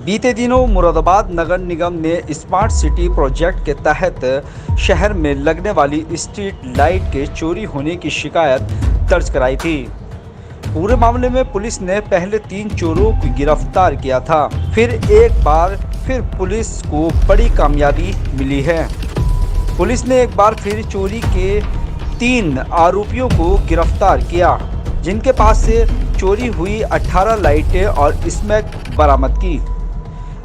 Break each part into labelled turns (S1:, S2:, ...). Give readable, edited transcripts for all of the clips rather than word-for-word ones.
S1: बीते दिनों मुरादाबाद नगर निगम ने स्मार्ट सिटी प्रोजेक्ट के तहत शहर में लगने वाली स्ट्रीट लाइट के चोरी होने की शिकायत दर्ज कराई थी। पूरे मामले में पुलिस ने पहले 3 चोरों को गिरफ्तार किया था। फिर एक बार फिर पुलिस को बड़ी कामयाबी मिली है। पुलिस ने एक बार फिर चोरी के 3 आरोपियों को गिरफ्तार किया, जिनके पास से चोरी हुई 18 लाइटें और स्मैक बरामद की।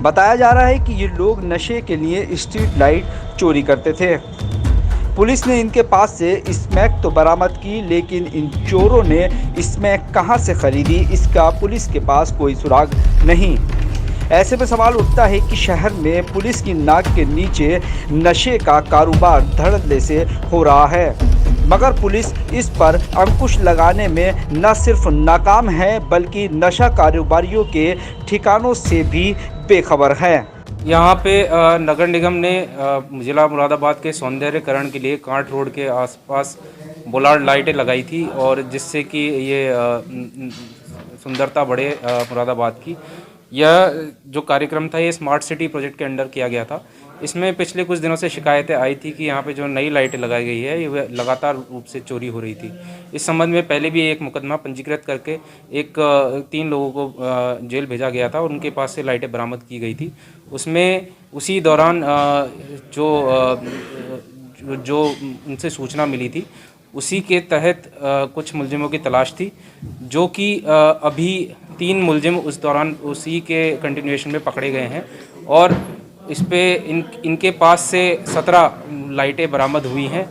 S1: बताया जा रहा है कि ये लोग नशे के लिए स्ट्रीट लाइट चोरी करते थे। पुलिस ने इनके पास से स्मैक तो बरामद की, लेकिन इन चोरों ने स्मैक कहां से खरीदी, इसका पुलिस के पास कोई सुराग नहीं। ऐसे में सवाल उठता है कि शहर में पुलिस की नाक के नीचे नशे का कारोबार धड़ल्ले से हो रहा है, मगर पुलिस इस पर अंकुश लगाने में न सिर्फ नाकाम है, बल्कि नशा कारोबारियों के ठिकानों से भी बेखबर है।
S2: यहाँ पे नगर निगम ने जिला मुरादाबाद के सौंदर्यकरण के लिए कांट रोड के आसपास बोलार्ड लाइटें लगाई थी, और जिससे कि ये सुंदरता बढ़े मुरादाबाद की। यह जो कार्यक्रम था ये स्मार्ट सिटी प्रोजेक्ट के अंडर किया गया था। इसमें पिछले कुछ दिनों से शिकायतें आई थी कि यहाँ पे जो नई लाइटें लगाई गई है ये लगातार रूप से चोरी हो रही थी। इस संबंध में पहले भी एक मुकदमा पंजीकृत करके 3 लोगों को जेल भेजा गया था और उनके पास से लाइटें बरामद की गई थी। उसमें उसी दौरान जो उनसे सूचना मिली थी उसी के तहत कुछ मुलजिमों की तलाश थी, जो कि अभी 3 मुलजिम उस दौरान उसी के कंटिन्यूएशन में पकड़े गए हैं। और इस पे इनके पास से 17 लाइटें बरामद हुई हैं,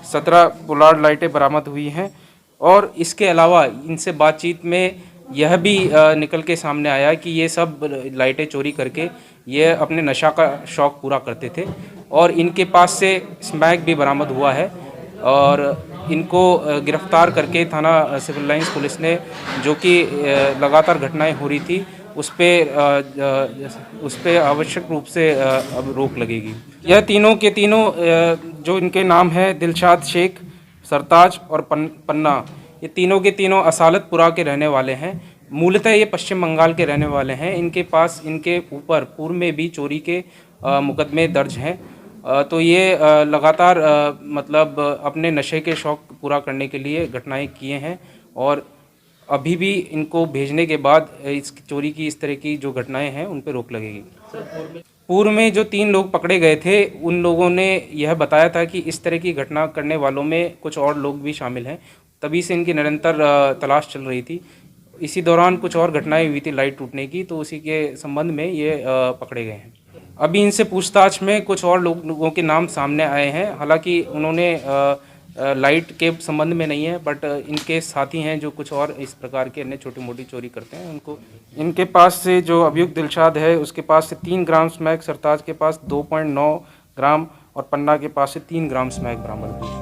S2: 17 पोलार्ड लाइटें बरामद हुई हैं। और इसके अलावा इनसे बातचीत में यह भी निकल के सामने आया कि ये सब लाइटें चोरी करके ये अपने नशा का शौक़ पूरा करते थे। और इनके पास से स्मैक भी बरामद हुआ है, और इनको गिरफ्तार करके थाना सिविल लाइंस पुलिस ने, जो कि लगातार घटनाएं हो रही थी, उस पे आवश्यक रूप से अब रोक लगेगी। यह तीनों के तीनों जो इनके नाम है दिलशाद शेख, सरताज और पन्ना, ये तीनों के तीनों असालतपुरा के रहने वाले हैं। मूलतः ये पश्चिम बंगाल के रहने वाले हैं। इनके पास इनके ऊपर पूर्व में भी चोरी के मुकदमे दर्ज हैं। तो ये लगातार मतलब अपने नशे के शौक़ पूरा करने के लिए घटनाएं किए हैं, और अभी भी इनको भेजने के बाद इस चोरी की इस तरह की जो घटनाएं हैं उन पर रोक लगेगी। पूर्व में जो 3 लोग पकड़े गए थे उन लोगों ने यह बताया था कि इस तरह की घटना करने वालों में कुछ और लोग भी शामिल हैं, तभी से इनकी निरंतर तलाश चल रही थी। इसी दौरान कुछ और घटनाएं हुई थी लाइट टूटने की, तो उसी के संबंध में ये पकड़े गए हैं। अभी इनसे पूछताछ में कुछ और लोगों के नाम सामने आए हैं। हालांकि उन्होंने लाइट के संबंध में नहीं है, बट इनके साथी हैं जो कुछ और इस प्रकार के अन्य छोटी मोटी चोरी करते हैं। उनको इनके पास से जो अभियुक्त दिलशाद है उसके पास से 3 ग्राम स्मैक, सरताज के पास 2.9 ग्राम और पन्ना के पास से 3 ग्राम स्मैक बरामद हुई।